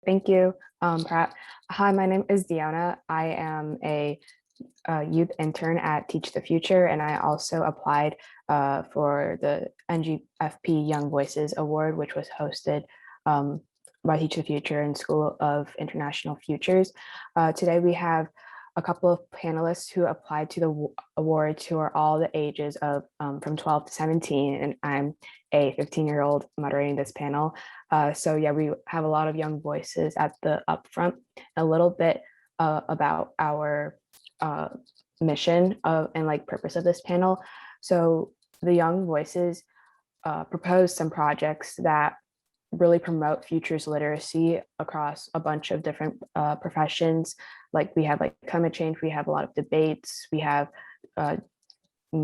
Thank you, Pratt. Hi, my name is Diana. I am a youth intern at Teach the Future, and I also applied for the NGFP Young Voices Award, which was hosted by Teach the Future and School of International Futures. Today we have a couple of panelists who applied to the awards who are all the ages of from 12 to 17, and I'm a 15-year-old moderating this panel. So yeah, we have a lot of young voices at the upfront. A little bit about our mission and like purpose of this panel. So the young voices propose some projects that really promote futures literacy across a bunch of different professions. Like we have like climate change, we have a lot of debates, we have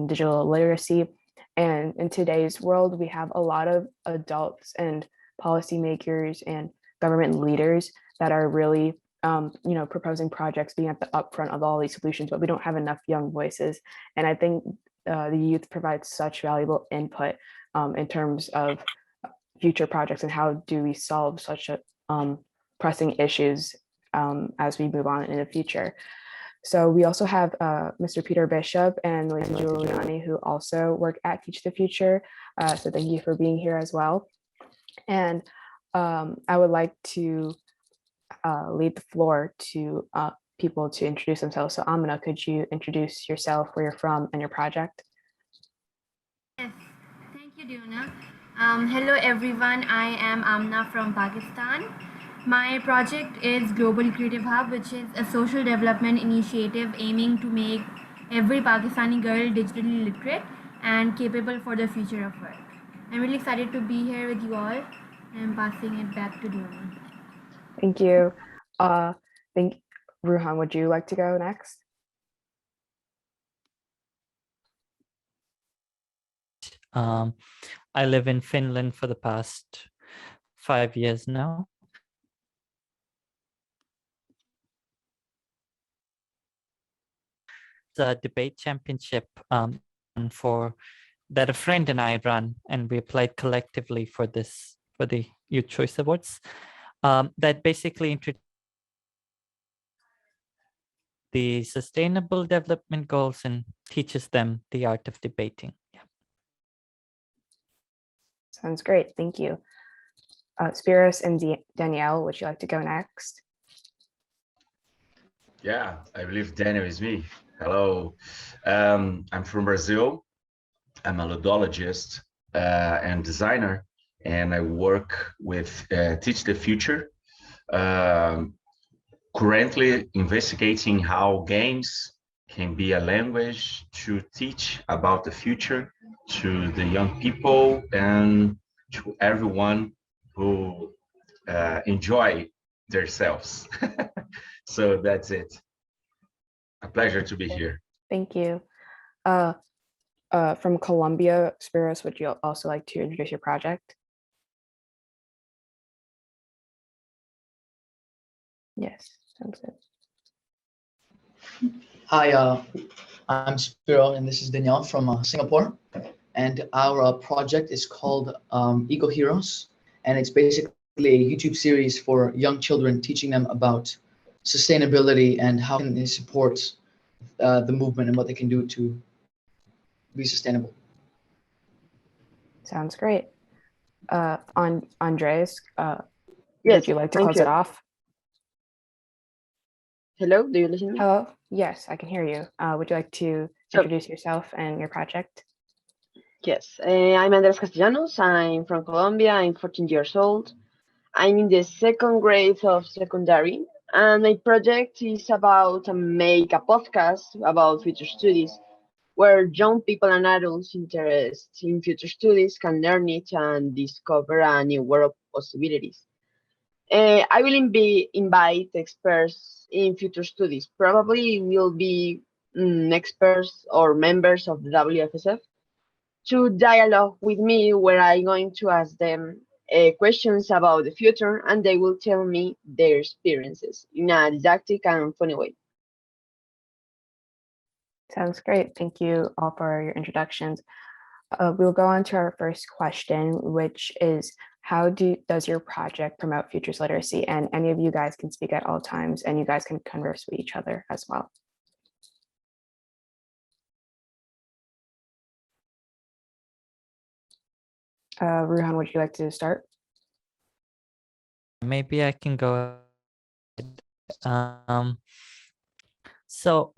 digital literacy. And in today's world, we have a lot of adults and policymakers and government leaders that are really proposing projects, being at the upfront of all these solutions, but we don't have enough young voices. And I think the youth provides such valuable input in terms of future projects and how do we solve such a pressing issues as we move on in the future. So we also have Mr. Peter Bishop and Elisa Giuliani, who also work at Teach the Future. So thank you for being here as well. And I would like to lead the floor to people to introduce themselves. So Amina, could you introduce yourself, where you're from, and your project? Yes, thank you, Diana. Hello everyone, I am Amna from Pakistan. My project is Global Creative Hub, which is a social development initiative aiming to make every Pakistani girl digitally literate and capable for the future of work. I'm really excited to be here with you all. I'm passing it back to Diana. Thank you. Ruhan, would you like to go next? I live in Finland for the past 5 years now. The debate championship for that a friend and I run, and we applied collectively for the Youth Choice Awards. That basically introduced the Sustainable Development Goals and teaches them the art of debating. Yeah. Sounds great. Thank you. Spiros and Danielle, would you like to go next? Yeah, I believe Daniel is me. Hello, I'm from Brazil. I'm a ludologist and designer, and I work with Teach the Future. Currently investigating how games can be a language to teach about the future to the young people and to everyone who enjoy themselves. So that's it. A pleasure to be here. Thank you. From Colombia, Spiros, would you also like to introduce your project? Yes, sounds good. Hi, I'm Spiro, and this is Danielle from Singapore. And our project is called Eco Heroes, and it's basically a YouTube series for young children, teaching them about sustainability and how can they support the movement and what they can do to be sustainable. Sounds great. Andres, yes, would you like to close it off? Hello, do you listen to me? Hello, yes, I can hear you. Would you like to introduce yourself and your project? Yes, I'm Andres Castellanos. I'm from Colombia. I'm 14 years old. I'm in the second grade of secondary, and my project is about make a podcast about future studies, where young people and adults interested in future studies can learn it and discover a new world of possibilities. I will invite experts in future studies. Probably will be experts or members of the WFSF to dialogue with me, where I'm going to ask them questions about the future, and they will tell me their experiences in a didactic and funny way. Sounds great. Thank you all for your introductions. We'll go on to our first question, which is, how does your project promote futures literacy? And any of you guys can speak at all times, and you guys can converse with each other as well. Ruhan, would you like to start? Maybe I can go ahead. So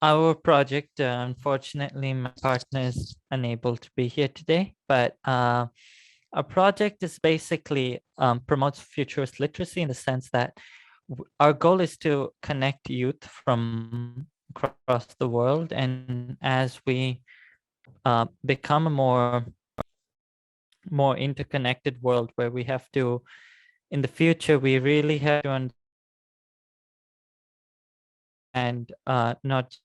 our project, unfortunately, my partner is unable to be here today, but our project is basically promotes futurist literacy in the sense that our goal is to connect youth from across the world. And as we become a more interconnected world where we have to, in the future, we really have to understand and not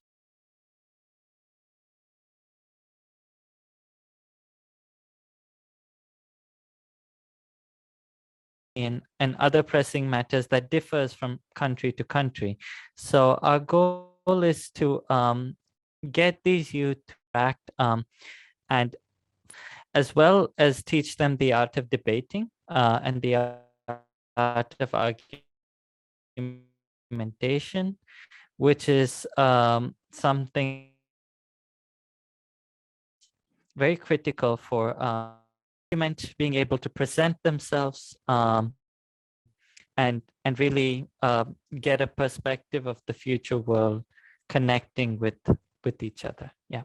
and other pressing matters that differs from country to country. So our goal is to get these youth to act and as well as teach them the art of debating and the art of argumentation, which is something very critical for being able to present themselves and really get a perspective of the future world connecting with each other. Yeah.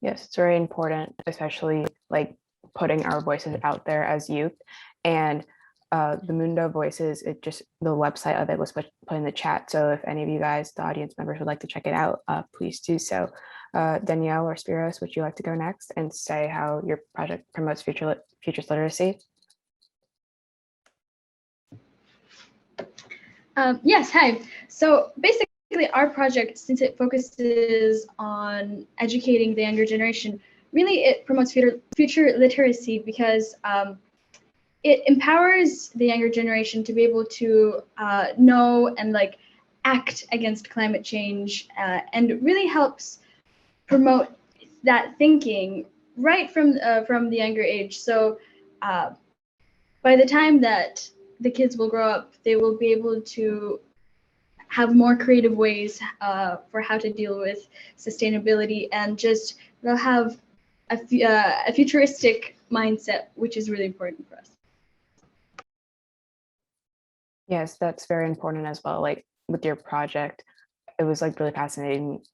Yes, it's very important, especially like putting our voices out there as youth. And the Mundo Voices, the website of it was put in the chat. So if any of you guys, the audience members, would like to check it out, please do so. Danielle or Spiros, would you like to go next and say how your project promotes futures literacy? Yes, hi. So basically our project, since it focuses on educating the younger generation, really it promotes future literacy because it empowers the younger generation to be able to know and like act against climate change and really helps promote that thinking right from the younger age. So by the time that the kids will grow up, they will be able to have more creative ways for how to deal with sustainability, and just they'll have a futuristic mindset, which is really important for us. Yes, that's very important as well. Like with your project, it was like really fascinating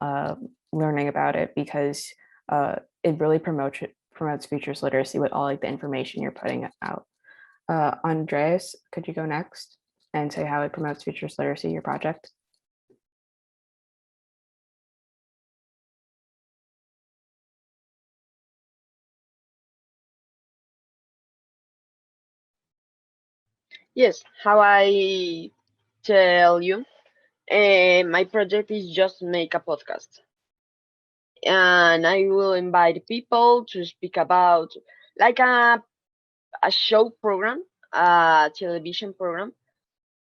learning about it because it really promotes futures literacy with all like the information you're putting out. Andreas, could you go next and say how it promotes futures literacy, your project? Yes, how I tell you, my project is just make a podcast. And I will invite people to speak about like a show program, a television program.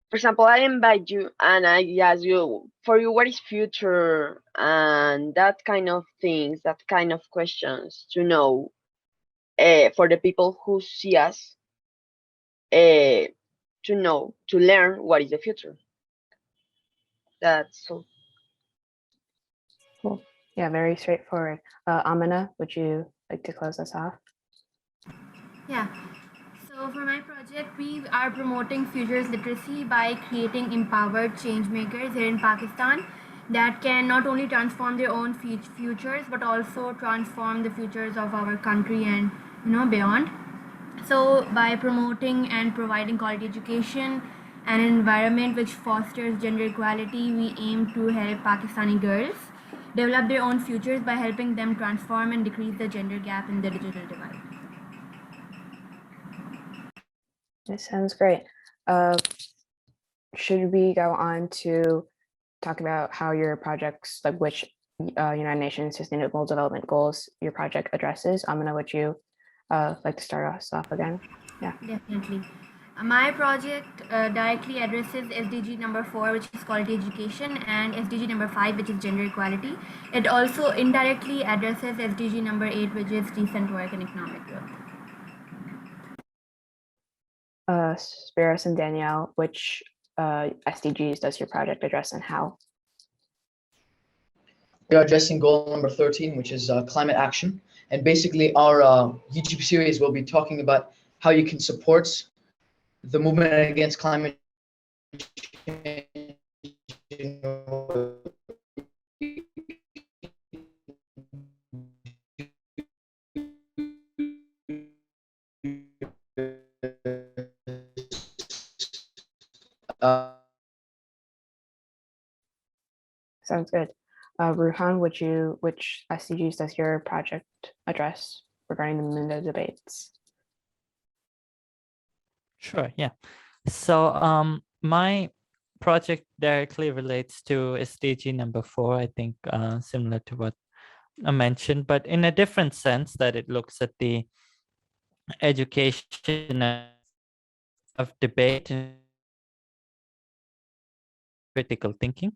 For example, I invite you and I ask you, for you, what is future and that kind of things, that kind of questions to know for the people who see us to know, to learn what is the future. That's all. Cool. Yeah, very straightforward. Amina, would you like to close us off? Yeah. So for my project, we are promoting futures literacy by creating empowered changemakers here in Pakistan that can not only transform their own futures but also transform the futures of our country and beyond. So by promoting and providing quality education and an environment which fosters gender equality, we aim to help Pakistani girls develop their own futures by helping them transform and decrease the gender gap in the digital divide. This sounds great. Should we go on to talk about how your projects, like which United Nations Sustainable Development Goals your project addresses? Amina, would you like to start us off again? Yeah. Definitely. My project directly addresses SDG number 4, which is quality education, and SDG number 5, which is gender equality. It also indirectly addresses SDG number 8, which is decent work and economic growth. Spiros and Danielle, which SDGs does your project address and how? We are addressing goal number 13, which is climate action. And basically our YouTube series will be talking about how you can support the movement against climate change. Sounds good. Ruhan, which SDGs does your project address regarding the Mundo debates? Sure, yeah. So my project directly relates to SDG number 4, I think similar to what I mentioned, but in a different sense, that it looks at the education of debate and critical thinking.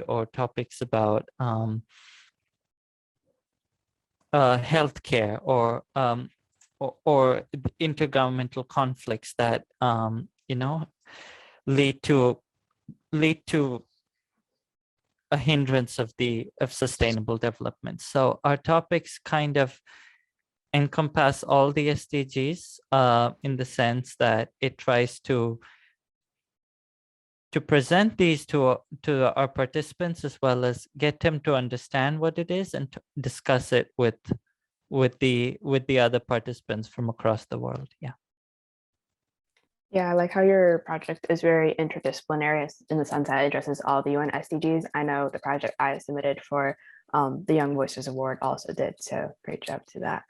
Or topics about healthcare or intergovernmental conflicts that lead to a hindrance of sustainable development. So our topics kind of encompass all the SDGs in the sense that it tries to present these to our participants, as well as get them to understand what it is and to discuss it with the other participants from across the world. Yeah. Yeah, I like how your project is very interdisciplinary in the sense that it addresses all the UN SDGs. I know the project I submitted for the Young Voices Award also did, so great job to that.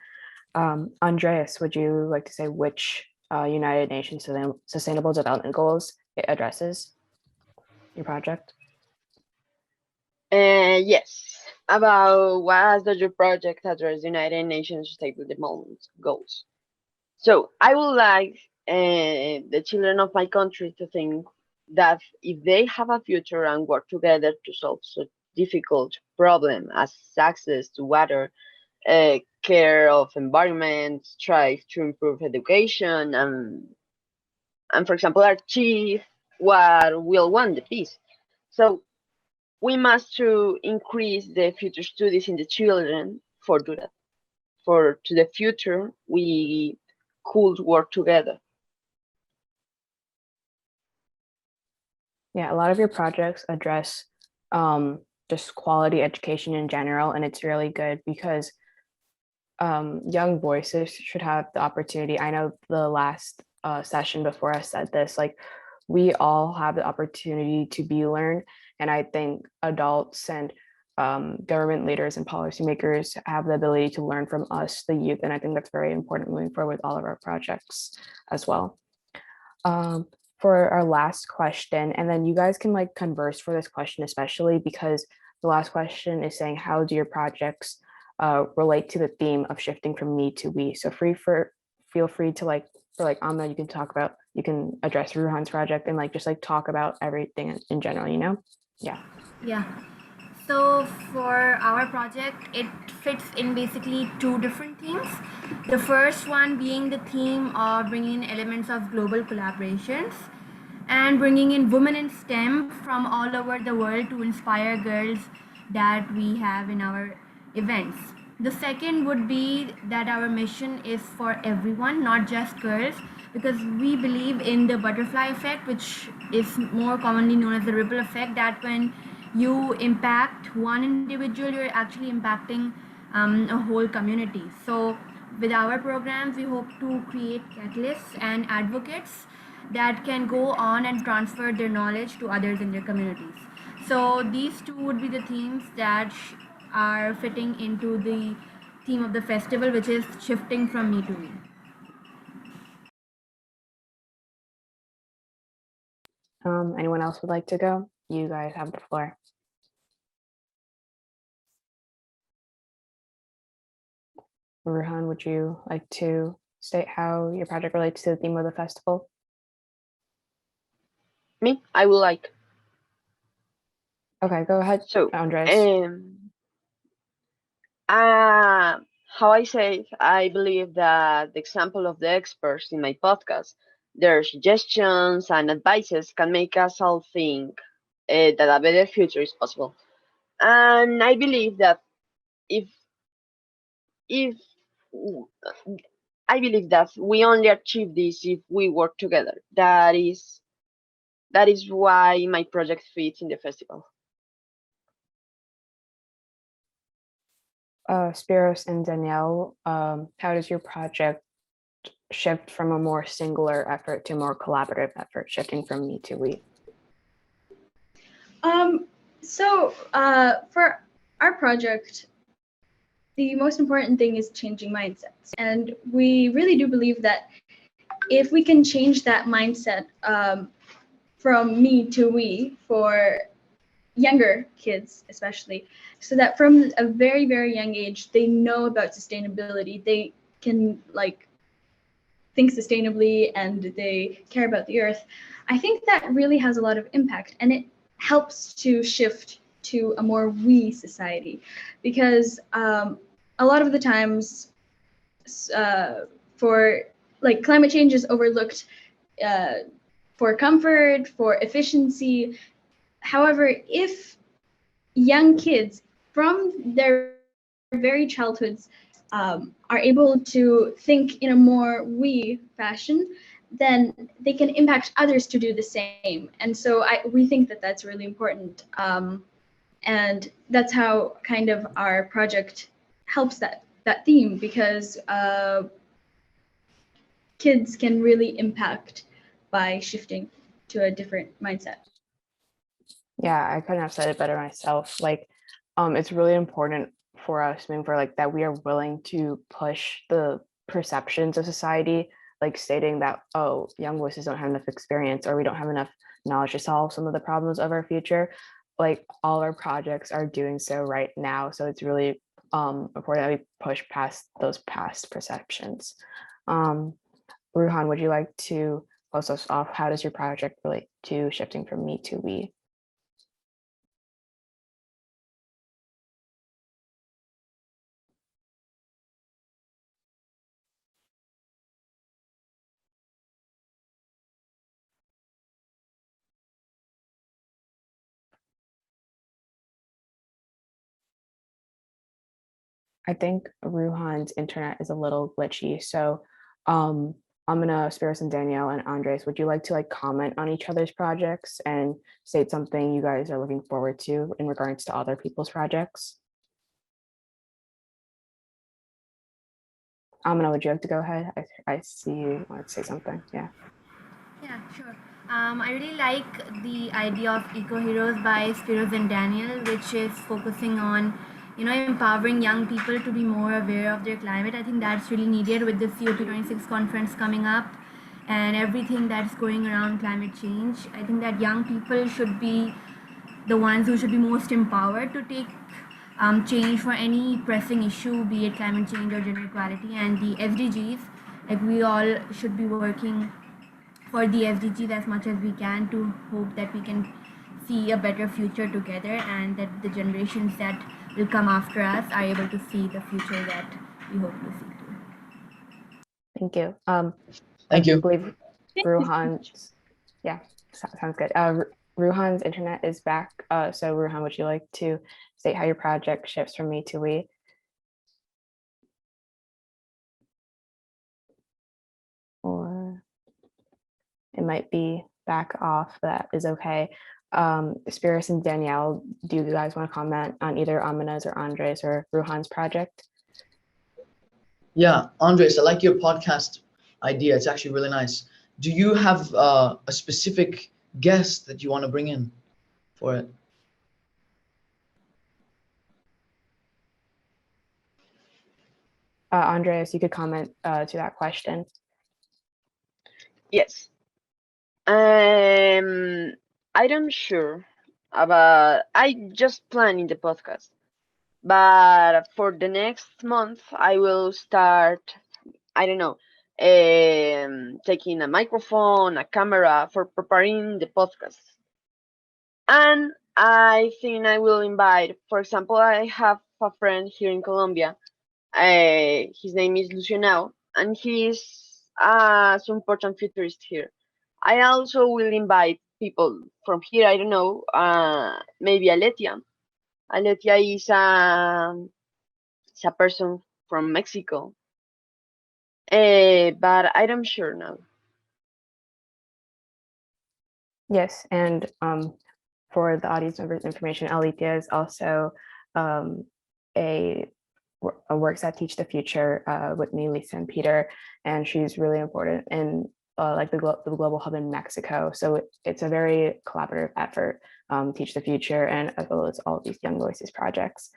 Andreas, would you like to say which United Nations Sustainable Development Goals it addresses, your project? Yes. About what does your project address United Nations Sustainable Development Goals? So I would like the children of my country to think that if they have a future and work together to solve such difficult problem as access to water, care of environment, strive to improve education, and for example, achieve what will want the peace. So we must to increase the future studies in the children for do that. For to the future, we could work together. Yeah, a lot of your projects address just quality education in general, and it's really good because young voices should have the opportunity. I know the last session before us said this, like we all have the opportunity to be learned, and I think adults and government leaders and policymakers have the ability to learn from us, the youth, and I think that's very important moving forward with all of our projects as well. For our last question, and then you guys can like converse for this question, especially because the last question is saying, how do your projects relate to the theme of shifting from me to we? So feel free to for Amna, you can address Ruhan's project and just talk about everything in general, Yeah. Yeah. So for our project, it fits in basically two different themes. The first one being the theme of bringing in elements of global collaborations and bringing in women in STEM from all over the world to inspire girls that we have in our events. The second would be that our mission is for everyone, not just girls, because we believe in the butterfly effect, which is more commonly known as the ripple effect, that when you impact one individual, you're actually impacting a whole community. So with our programs, we hope to create catalysts and advocates that can go on and transfer their knowledge to others in their communities. So these two would be the themes that are fitting into the theme of the festival, which is shifting from me to we. Anyone else would like to go? You guys have the floor. Ruhan, would you like to state how your project relates to the theme of the festival? Me, I would like. Okay, go ahead, So, Andres. how I say, I believe that the example of the experts in my podcast, their suggestions and advices can make us all think that a better future is possible. And I believe that if if I believe that we only achieve this if we work together. That is why my project fits in the festival. Spiros and Danielle, how does your project shift from a more singular effort to more collaborative effort, shifting from me to we? For our project, the most important thing is changing mindsets. And we really do believe that if we can change that mindset from me to we for younger kids, especially, so that from a very, very young age, they know about sustainability. They can think sustainably and they care about the earth. I think that really has a lot of impact, and it helps to shift to a more we society, because a lot of the times for climate change is overlooked for comfort, for efficiency. However, if young kids from their very childhoods are able to think in a more we fashion, then they can impact others to do the same. And so we think that that's really important. And that's how kind of our project helps that theme, because kids can really impact by shifting to a different mindset. Yeah, I couldn't have said it better myself. It's really important for us moving forward, that we are willing to push the perceptions of society, stating that, oh, young voices don't have enough experience, or we don't have enough knowledge to solve some of the problems of our future. All our projects are doing so right now. So it's really important that we push past those past perceptions. Ruhan, would you like to close us off? How does your project relate to shifting from me to we? I think Ruhan's internet is a little glitchy. So I'm gonna Spiros and Danielle and Andres, would you like to comment on each other's projects and state something you guys are looking forward to in regards to other people's projects? Amina, would you like to go ahead? I see you want to say something. Yeah. Yeah, sure. I really like the idea of Eco Heroes by Spiros and Daniel, which is focusing on, empowering young people to be more aware of their climate. I think that's really needed with the COP26 conference coming up and everything that's going around climate change. I think that young people should be the ones who should be most empowered to take change for any pressing issue, be it climate change or gender equality. And the SDGs, we all should be working for the SDGs as much as we can, to hope that we can see a better future together, and that the generations that will come after us are able to see the future that we hope to see too. Thank you. Thank you. I believe Ruhan's, yeah, sounds good. Ruhan's internet is back. So Ruhan, would you like to state how your project shifts from me to we? Or it might be back off, that is okay. Spiros and Danielle, do you guys want to comment on either Amina's or Andres or Ruhan's project? Yeah, Andres, I like your podcast idea. It's actually really nice. Do you have a specific guest that you want to bring in for it? Andres, you could comment to that question. Yes. I don't sure about. I just planning the podcast, but for the next month, I will start. I don't know, taking a microphone, a camera for preparing the podcast. And I think I will invite, for example, I have a friend here in Colombia. His name is Luciano, and he's some important futurist here. I also will invite people from here. I don't know, maybe Aletia. Aletia is a person from Mexico, but I don't sure now. Yes, and for the audience members' information, Alithia is also a works at Teach the Future with me, Lisa, and Peter, and she's really important in like the global hub in Mexico. So it's a very collaborative effort, Teach the Future, and as well as all of these Young Voices projects.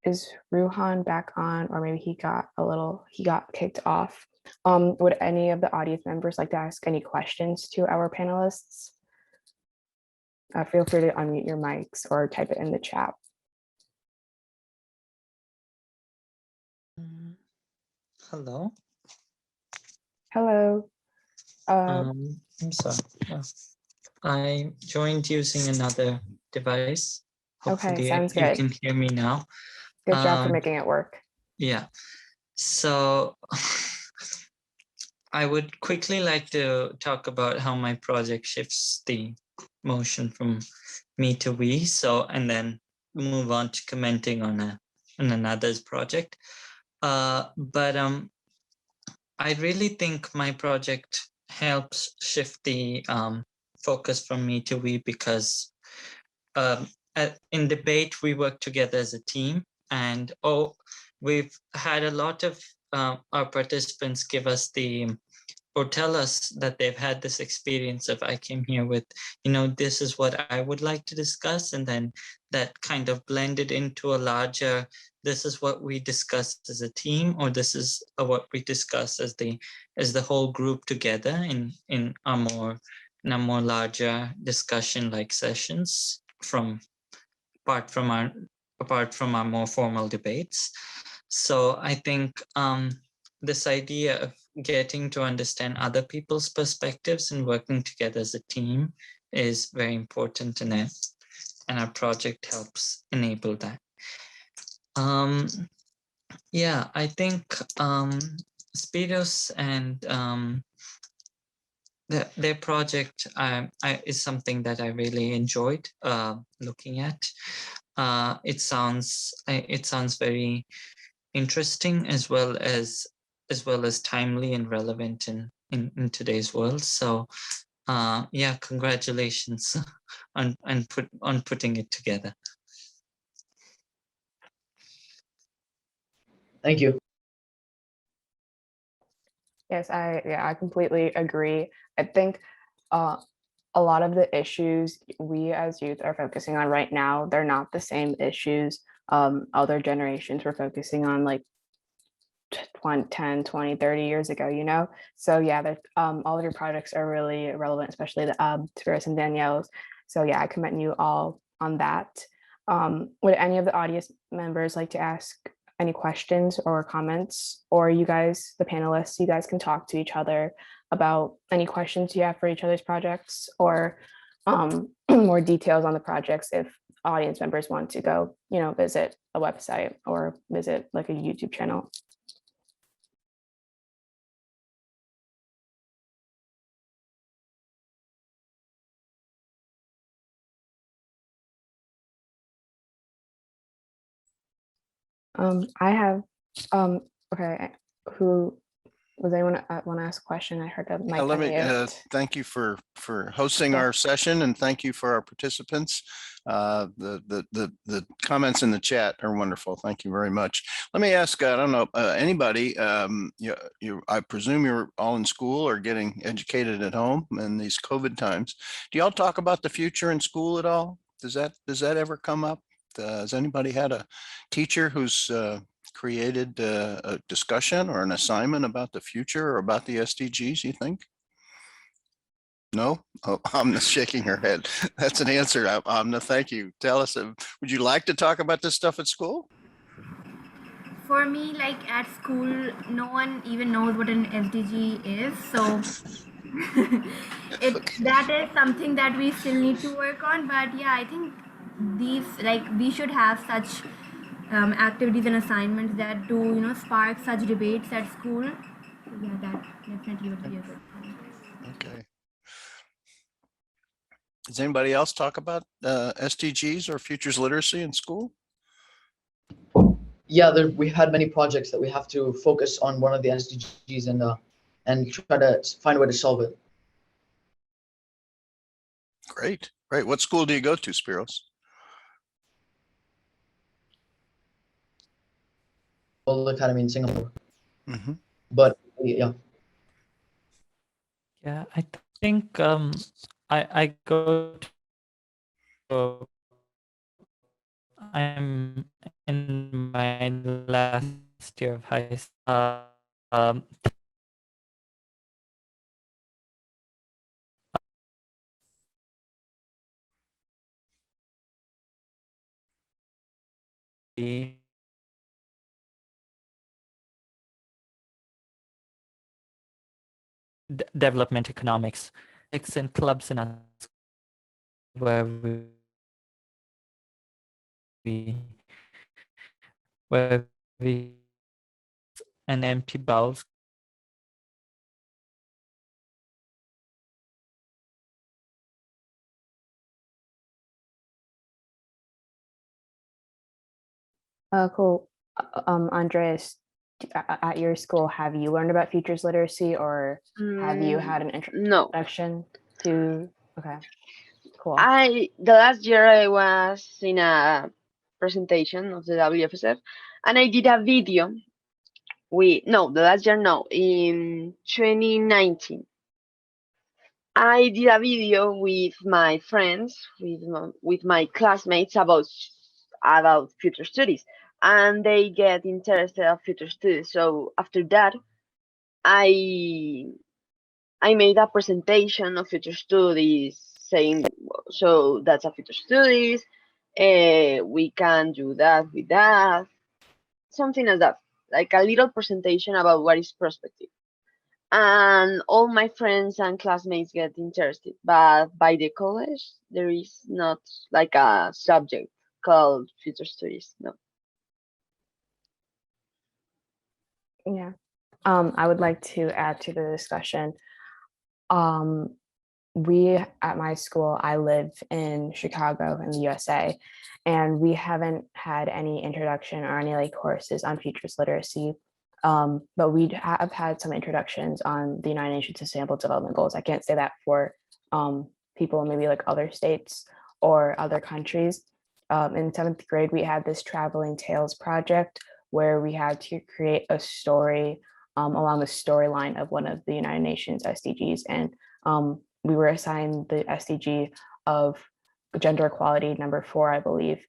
Is Ruhan back on, or maybe he got kicked off? Would any of the audience members like to ask any questions to our panelists? Feel free to unmute your mics or type it in the chat. Hello. Hello. I'm sorry. I joined using another device. Okay, Hopefully sounds you good. can hear me now. Good job for making it work. Yeah. So I would quickly like to talk about how my project shifts the motion from me to we. So, and then move on to commenting on another's project. But I really think my project helps shift the focus from me to we, because in debate, we work together as a team, and we've had a lot of our participants give us or tell us that they've had this experience of, I came here with, this is what I would like to discuss. And then that kind of blended into a larger, this is what we discussed as a team, or this is what we discuss as the whole group together in a more larger discussion like sessions apart from our more formal debates. So I think this idea of getting to understand other people's perspectives and working together as a team is very important in it, and our project helps enable that. Yeah, I think Spiros and their project is something that I really enjoyed looking at. It sounds very interesting, as well as timely and relevant in today's world. So yeah, congratulations on putting it together. Thank you. Yes, I completely agree. I think a lot of the issues we as youth are focusing on right now, they're not the same issues other generations were focusing on like 10, 20, 30 years ago, So yeah, all of your projects are really relevant, especially the Spiros and Danielle's. So yeah, I commend you all on that. Would any of the audience members like to ask any questions or comments, or you guys, the panelists, you guys can talk to each other about any questions you have for each other's projects, or more details on the projects if audience members want to go, visit a website or visit like a YouTube channel. I have, okay, who, was anyone want to ask a question? I heard a mic Let me unmute. thank you for hosting our session, and thank you for our participants. The comments in the chat are wonderful. Thank you very much. Let me ask, I don't know, anybody, I presume you're all in school or getting educated at home in these COVID times. Do y'all talk about the future in school at all? Does that ever come up? Has anybody had a teacher who's created a discussion or an assignment about the future or about the SDGs, you think? No? Oh, Amna's shaking her head. That's an answer, Amna. Thank you. Tell us, would you like to talk about this stuff at school? For me, like at school, no one even knows what an SDG is. So That is something that we still need to work on. But yeah, I think these, like, we should have such activities and assignments that do, spark such debates at school. So yeah, that definitely would be a good thing. Okay. Does anybody else talk about SDGs or futures literacy in school? Yeah, we had many projects that we have to focus on one of the SDGs and try to find a way to solve it. Great, great. What school do you go to, Spiros? World Academy in Singapore. Mm-hmm. But yeah. Yeah, I think I go to, I'm in my last year of high school. Development economics, it's in clubs and where where we an empty bowls. Cool. Andres, at your school, have you learned about futures literacy, or have you had an No. introduction to? Okay, cool. The last year I was in a presentation of the WFSF, and I did a video. The last year, no, in 2019. I did a video with my friends, with my classmates about future studies, and they get interested of future studies. So after that, I I made a presentation of future studies saying, so that's a future studies. We can do that with that, something like that, like a little presentation about what is perspective. And all my friends and classmates get interested, but by the college there is not like a subject called future studies. No. Yeah. I would like to add to the discussion. We at my school, I live in Chicago in the USA, and we haven't had any introduction or any like courses on futures literacy. But we have had some introductions on the United Nations Sustainable Development Goals. I can't say that for people in maybe like other states or other countries. In 7th grade, we had this traveling tales project where we had to create a story along the storyline of one of the United Nations SDGs. And we were assigned the SDG of gender equality, number 4, I believe.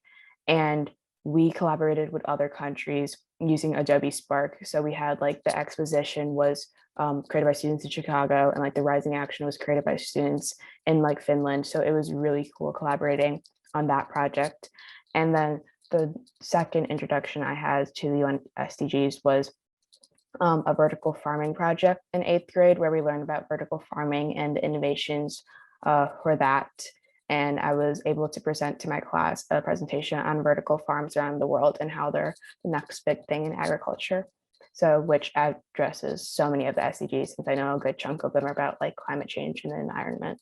And we collaborated with other countries using Adobe Spark. So we had like the exposition was created by students in Chicago, and like the Rising Action was created by students in like Finland. So it was really cool collaborating on that project. And then the second introduction I had to the UN SDGs was a vertical farming project in 8th grade, where we learned about vertical farming and innovations for that. And I was able to present to my class a presentation on vertical farms around the world and how they're the next big thing in agriculture. So, which addresses so many of the SDGs, since I know a good chunk of them are about like climate change and the environment.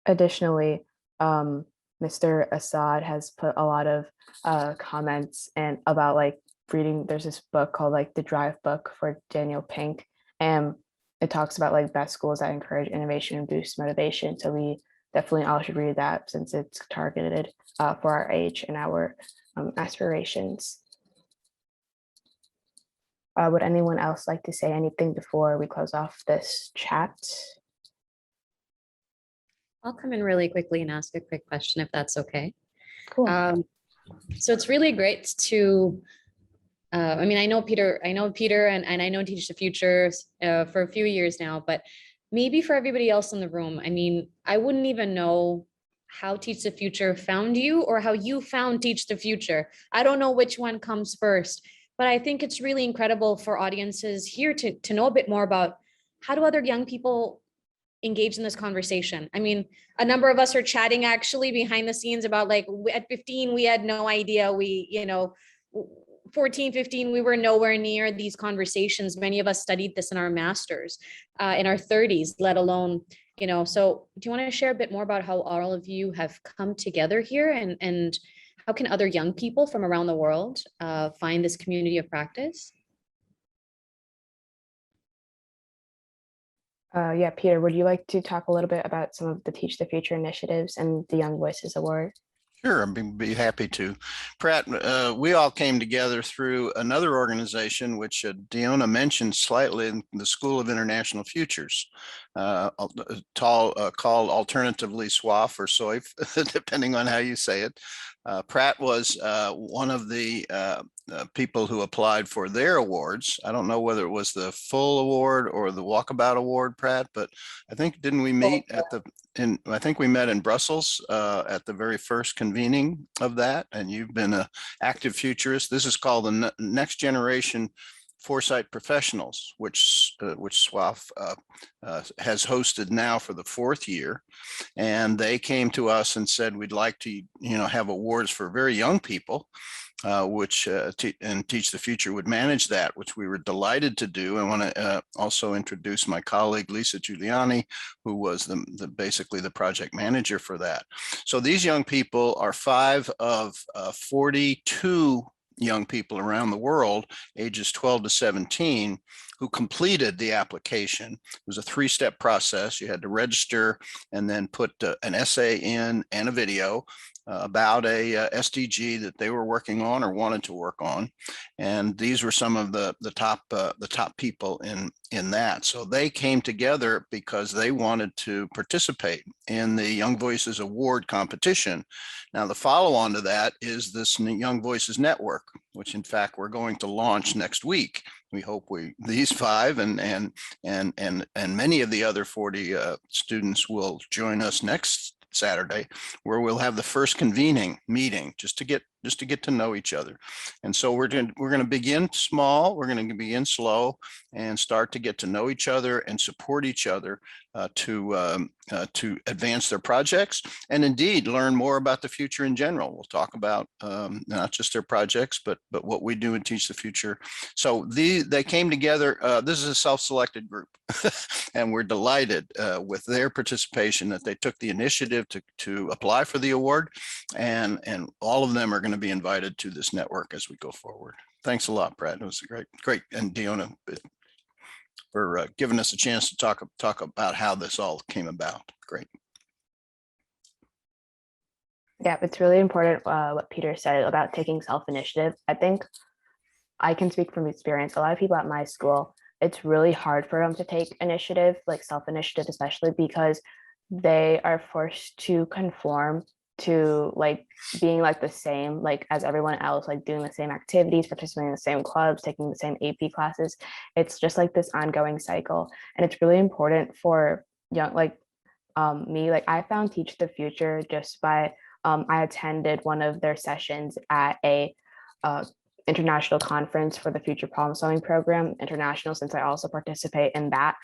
Additionally, Mr. Assad has put a lot of comments and about like reading. There's this book called like the Drive book for Daniel Pink, and it talks about like best schools that encourage innovation and boost motivation. So we definitely all should read that, since it's targeted for our age and our aspirations. Would anyone else like to say anything before we close off this chat? I'll come in really quickly and ask a quick question, if that's okay. Cool. So it's really great to, I mean, I know Peter, and I know Teach the Future for a few years now, but maybe for everybody else in the room, I mean, I wouldn't even know how Teach the Future found you or how you found Teach the Future. I don't know which one comes first, but I think it's really incredible for audiences here to know a bit more about how do other young people engage in this conversation. I mean, a number of us are chatting actually behind the scenes about like at 15, we had no idea. 14, 15, we were nowhere near these conversations. Many of us studied this in our masters, in our 30s, let alone, so do you want to share a bit more about how all of you have come together here and how can other young people from around the world find this community of practice? Yeah, Peter, would you like to talk a little bit about some of the Teach the Future initiatives and the Young Voices Award? Sure, I'd be happy to. Pratt, we all came together through another organization, which Deonna mentioned slightly, in the School of International Futures, called alternatively SWAF or SOIF, depending on how you say it. Pratt was one of the people who applied for their awards. I don't know whether it was the full award or the walkabout award, Pratt, but I think, didn't we meet at I think we met in Brussels at the very first convening of that, and you've been an active futurist. This is called the Next Generation Foresight Professionals, which SWAF has hosted now for the 4th year. And they came to us and said, we'd like to, have awards for very young people, which Teach the Future would manage that, which we were delighted to do. I want to also introduce my colleague, Elisa Giuliani, who was basically the project manager for that. So these young people are 5 of 42 young people around the world, ages 12 to 17, who completed the application. It was a 3-step process. You had to register and then put an essay in and a video about a SDG that they were working on or wanted to work on. And these were some of the top people in that. So they came together because they wanted to participate in the Young Voices Award competition. Now, the follow-on to that is this Young Voices Network, which in fact we're going to launch next week. We hope these 5 and many of the other 40 students will join us next Saturday, where we'll have the first convening meeting just to get to know each other. And so we're going to begin small, we're going to begin slow, and start to get to know each other and support each other to advance their projects and indeed learn more about the future in general. We'll talk about not just their projects, but what we do and Teach the Future. So they came together. This is a self-selected group, and we're delighted with their participation, that they took the initiative to apply for the award, and all of them are going to be invited to this network as we go forward. Thanks a lot, Brad. It was great, and Deonna, for giving us a chance to talk about how this all came about. Great. Yeah, it's really important what Peter said about taking self-initiative. I think I can speak from experience. A lot of people at my school, it's really hard for them to take initiative, like self-initiative, especially because they are forced to conform to like being like the same like as everyone else, like doing the same activities, participating in the same clubs, taking the same AP classes. It's just like this ongoing cycle, and it's really important for young me. Like I found Teach the Future just by I attended one of their sessions at a international conference for the Future Problem Solving Program International. Since I also participate in that,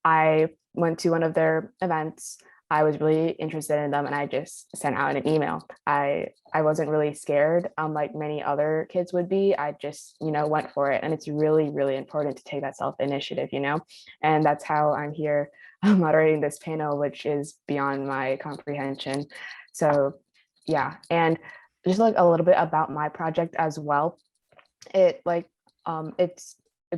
I went to one of their events. I was really interested in them, and I just sent out an email. I wasn't really scared, like many other kids would be. I just, went for it. And it's really, really important to take that self-initiative, and that's how I'm here moderating this panel, which is beyond my comprehension. So yeah, and just like a little bit about my project as well. It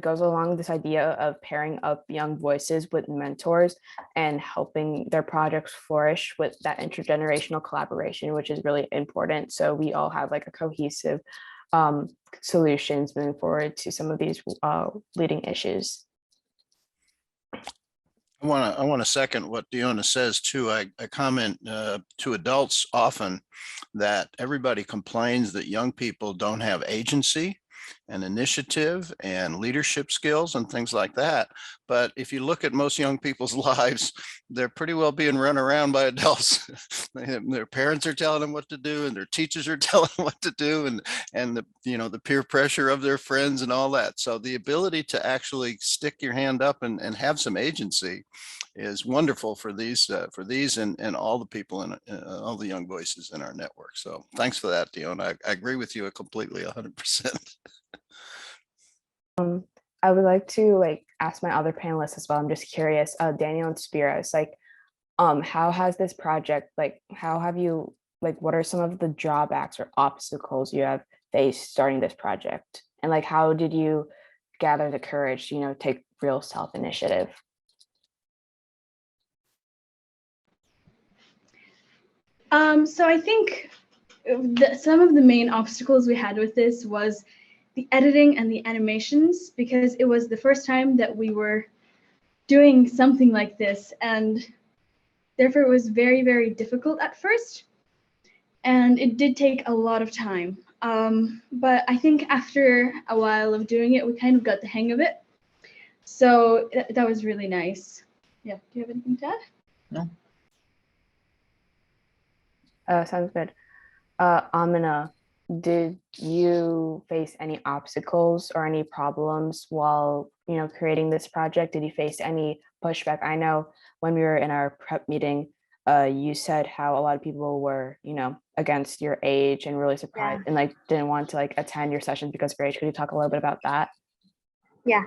goes along this idea of pairing up young voices with mentors and helping their projects flourish with that intergenerational collaboration, which is really important. So we all have like a cohesive solutions moving forward to some of these leading issues. I want to second what Deonna says too. I comment to adults often that everybody complains that young people don't have agency. and initiative and leadership skills and things like that. But if you look at most young people's lives, they're pretty well being run around by adults. Their parents are telling them what to do, and their teachers are telling them what to do, and the, you know, the peer pressure of their friends and all that. So the ability to actually stick your hand up and have some agency is wonderful for these and all the people in all the young voices in our network. So thanks for that, Dion. I agree with you completely 100%. I would like to ask my other panelists as well. I'm just curious, Daniel and Spiros, how has this project, how have you, what are some of the drawbacks or obstacles you have faced starting this project? And how did you gather the courage to, take real self-initiative? So I think some of the main obstacles we had with this was the editing and the animations, because it was the first time that we were doing something like this, and therefore it was very, very difficult at first, and it did take a lot of time. But I think after a while of doing it, we kind of got the hang of it. So that was really nice. Yeah, do you have anything to add? No. Sounds good. Amina, did you face any obstacles or any problems while creating this project? Did you face any pushback? I know when we were in our prep meeting, you said how a lot of people were against your age and really surprised and didn't want to attend your sessions because of your age. Could you talk a little bit about that? Yeah.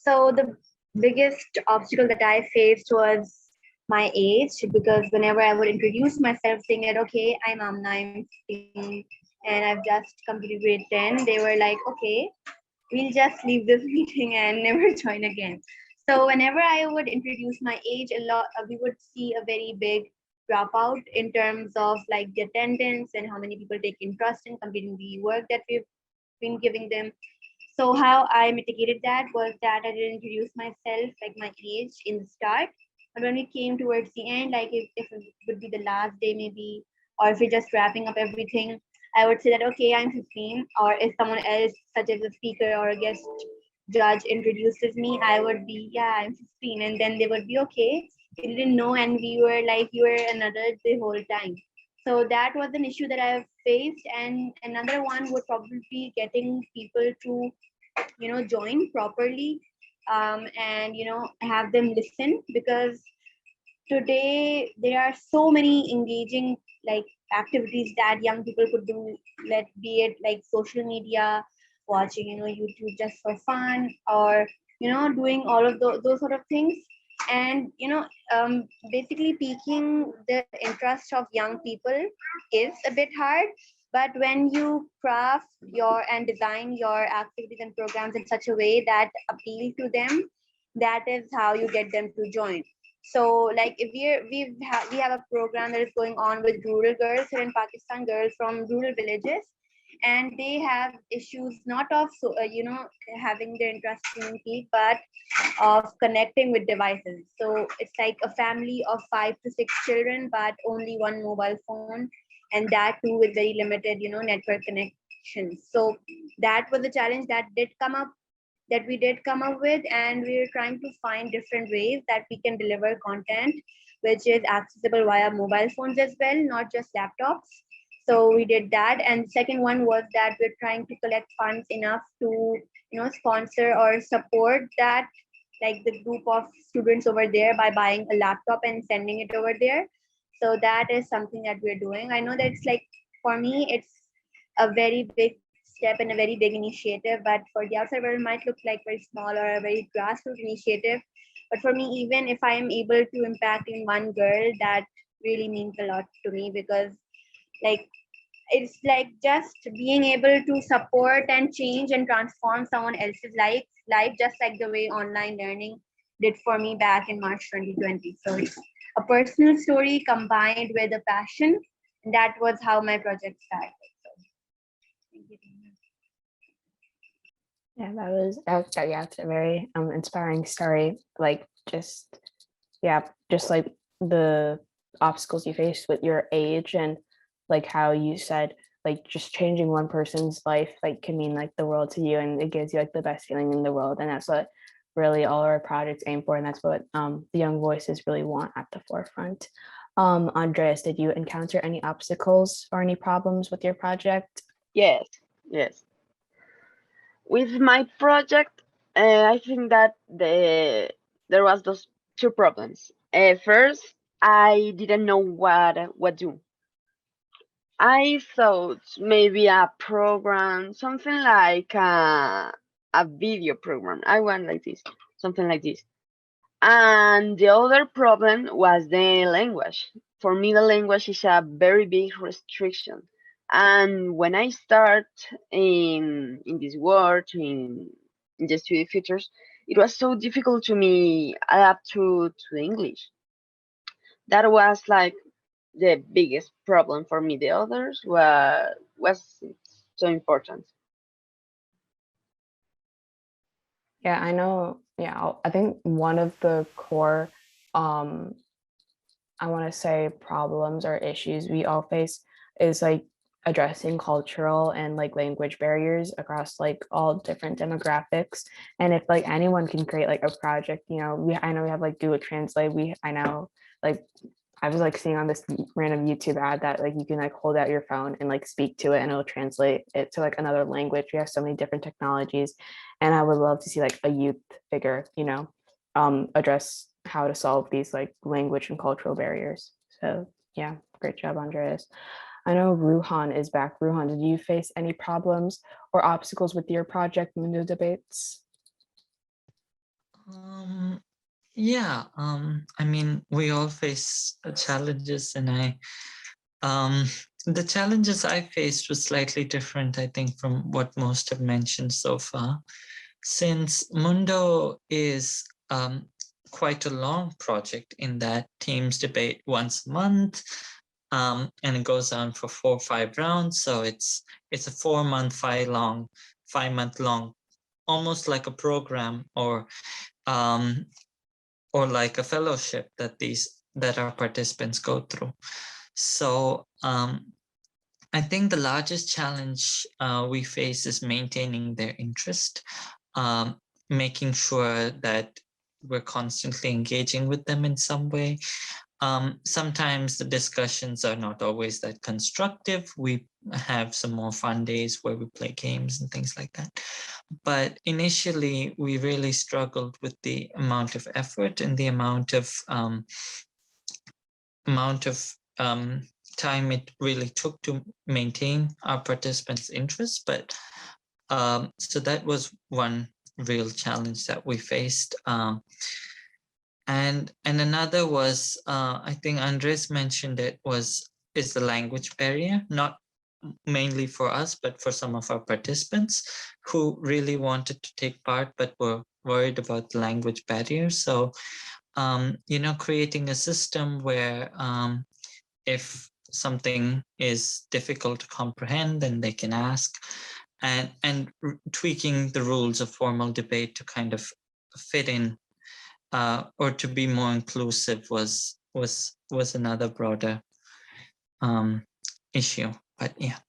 So the biggest obstacle that I faced was my age, because whenever I would introduce myself saying that, okay, I'm Amna, I'm 15, and I've just completed grade 10, they were like, okay, we'll just leave this meeting and never join again. So whenever I would introduce my age, we would see a very big dropout in terms of the attendance and how many people take interest in completing the work that we've been giving them. So how I mitigated that was that I didn't introduce myself, my age in the start. But when we came towards the end, if it would be the last day maybe, or if we're just wrapping up everything, I would say that, okay, I'm 15. Or if someone else, such as a speaker or a guest judge, introduces me, I would be, yeah, I'm 15. And then they would be, okay, you didn't know, and we were like, you were an adult the whole time. So that was an issue that I've faced. And another one would probably be getting people to, join properly, and, have them listen, because today there are so many engaging activities that young people could do, let be it social media, watching, YouTube just for fun, or, doing all of those sort of things. And, basically piquing the interest of young people is a bit hard. But when you craft and design your activities and programs in such a way that appeal to them, that is how you get them to join. So if we have a program that is going on with rural girls here in Pakistan, girls from rural villages, and they have issues not of having their interest in peak, but of connecting with devices. So it's like a family of 5 to 6 children, but only one mobile phone, and that too with very limited network connections. So that was a challenge that we did come up with, and we're trying to find different ways that we can deliver content which is accessible via mobile phones as well, not just laptops. So we did that. And second one was that we're trying to collect funds enough to sponsor or support that, the group of students over there, by buying a laptop and sending it over there. So that is something that we're doing. I know that it's for me it's a very big step and a very big initiative, but for the outside world it might look like very small or a very grassroots initiative. But for me, even if I am able to impact in one girl, that really means a lot to me, because it's just being able to support and change and transform someone else's life, just like the way online learning did for me back in March 2020. So it's a personal story combined with a passion. And that was how my project started. So, thank you. Yeah, it's a very inspiring story. Just the obstacles you faced with your age, and how you said like just changing one person's life like can mean like the world to you, and it gives you like the best feeling in the world. And that's what really all our projects aim for, and that's what the young voices really want at the forefront. Andreas, did you encounter any obstacles or any problems with your project? Yes, yes. With my project, I think that there was those two problems. First, I didn't know what do. I thought maybe a program, something like a video program. I want like this, something like this. And the other problem was the language. For me, the language is a very big restriction. And when I start in this world, in the studio futures, it was so difficult to me adapt to English. That was like the biggest problem for me. The others was so important. Yeah, I know. Yeah, I think one of the core, I want to say problems or issues we all face is like addressing cultural and like language barriers across like all different demographics. And if like anyone can create like a project, you know, I know we have like Google Translate. I know like I was like seeing on this random YouTube ad that like you can like hold out your phone and like speak to it and it'll translate it to like another language. We have so many different technologies, and I would love to see like a youth figure, you know, address how to solve these like language and cultural barriers. So yeah, great job, Andreas. I know Ruhan is back. Ruhan, did you face any problems or obstacles with your project Mundo debates? Yeah, I mean, we all face challenges, and the challenges I faced was slightly different, I think, from what most have mentioned so far. Since Mundo is quite a long project in that teams debate once a month, and it goes on for 4 or 5 rounds. So it's a 4-month, 5-month long, almost like a program or like a fellowship that our participants go through. So I think the largest challenge we face is maintaining their interest, making sure that we're constantly engaging with them in some way. Sometimes the discussions are not always that constructive. We have some more fun days where we play games and things like that. But initially, we really struggled with the amount of effort and the amount of time it really took to maintain our participants' interest. But so that was one real challenge that we faced. And another was, I think Andres mentioned it, is the language barrier, not mainly for us, but for some of our participants who really wanted to take part, but were worried about the language barrier. So, you know, creating a system where if something is difficult to comprehend, then they can ask, and tweaking the rules of formal debate to kind of fit in or to be more inclusive was another broader issue. But yeah.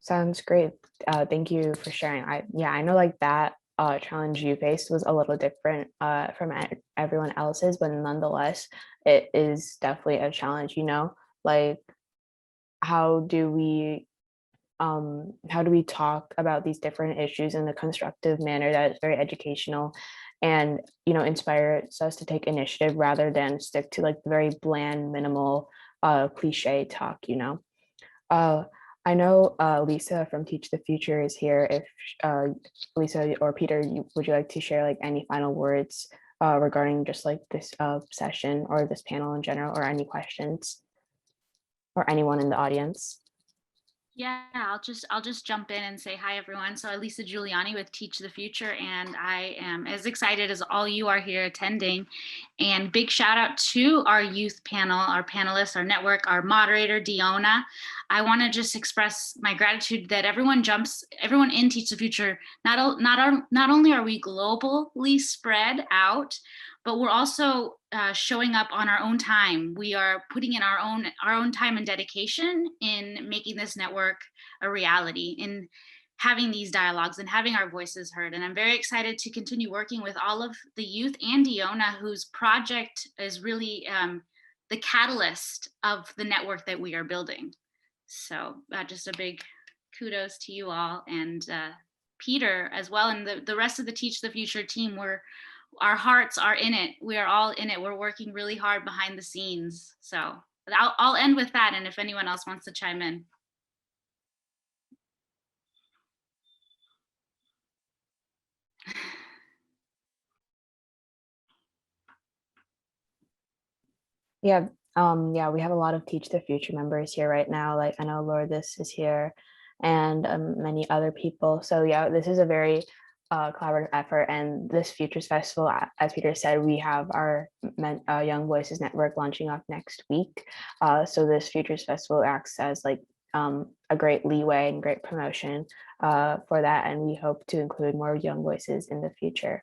Sounds great. Thank you for sharing. I know like that challenge you faced was a little different from everyone else's, but nonetheless, it is definitely a challenge, you know, like how do we talk about these different issues in a constructive manner that is very educational and, you know, inspires us to take initiative rather than stick to like the very bland, minimal, cliche talk, you know. I know Lisa from Teach the Future is here. If Lisa or Peter, would you like to share like any final words regarding just like this session or this panel in general, or any questions, or anyone in the audience? Yeah, I'll just jump in and say hi, everyone. So Elisa Giuliani with Teach the Future, and I am as excited as all you are here attending. And big shout out to our youth panel, our panelists, our network, our moderator, Diona. I want to just express my gratitude that everyone in Teach the Future. Not only are we globally spread out, but we're also showing up on our own time. We are putting in our own time and dedication in making this network a reality, in having these dialogues and having our voices heard. And I'm very excited to continue working with all of the youth and Diona, whose project is really the catalyst of the network that we are building. So just a big kudos to you all, and Peter as well, and the rest of the Teach the Future team. Our hearts are in it. We are all in it. We're working really hard behind the scenes. So I'll end with that, and if anyone else wants to chime in. Yeah, yeah, we have a lot of Teach the Future members here right now. Like I know Lourdes is here and many other people. So yeah, this is a very collaborative effort. And this Futures Festival, as Peter said, we have our Young Voices Network launching off next week. So this Futures Festival acts as like a great leeway and great promotion for that. And we hope to include more young voices in the future.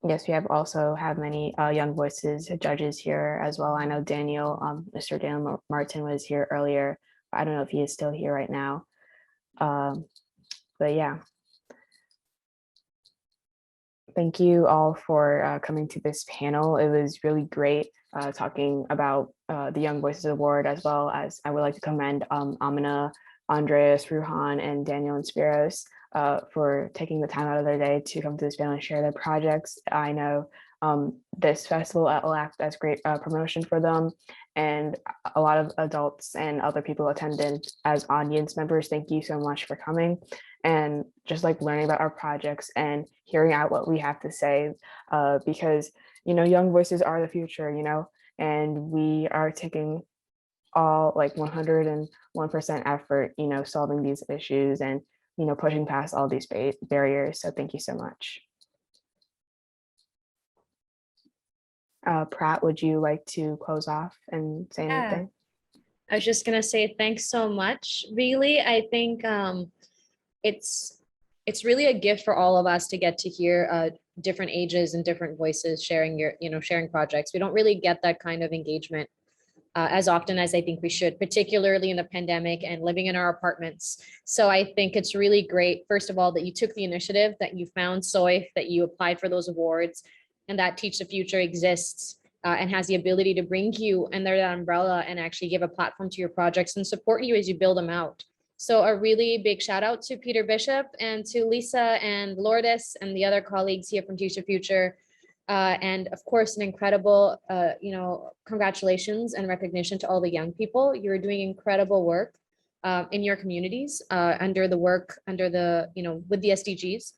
Yes, we also have many young voices, judges here as well. I know Daniel, Mr. Daniel Martin was here earlier. I don't know if he is still here right now. But yeah. Thank you all for coming to this panel. It was really great talking about the Young Voices Award, as well as I would like to commend Amina, Andreas, Ruhan, and Daniel and Spiros for taking the time out of their day to come to this panel and share their projects. I know this festival will act as great promotion for them, and a lot of adults and other people attended as audience members. Thank you so much for coming and just like learning about our projects and hearing out what we have to say, because young voices are the future, and we are taking all like 101% effort, solving these issues and pushing past all these barriers. So thank you so much. Pratt, would you like to close off and say anything? I was just gonna say thanks so much. Really, I think it's really a gift for all of us to get to hear different ages and different voices sharing sharing projects. We don't really get that kind of engagement as often as I think we should, particularly in the pandemic and living in our apartments. So I think it's really great, first of all, that you took the initiative, that you found SOIF, that you applied for those awards, and that Teach the Future exists and has the ability to bring you under that umbrella and actually give a platform to your projects and support you as you build them out. So a really big shout out to Peter Bishop and to Lisa and Lourdes and the other colleagues here from Teach the Future. And of course, an incredible, congratulations and recognition to all the young people. You're doing incredible work in your communities with the SDGs.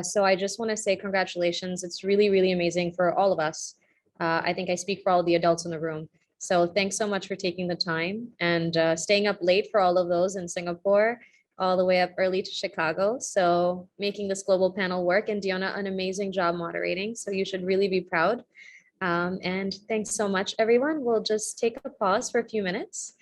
So I just want to say congratulations. It's really, really amazing for all of us. I think I speak for all the adults in the room. So thanks so much for taking the time and staying up late for all of those in Singapore, all the way up early to Chicago. So making this global panel work, and Diona, an amazing job moderating. So you should really be proud. And thanks so much, everyone. We'll just take a pause for a few minutes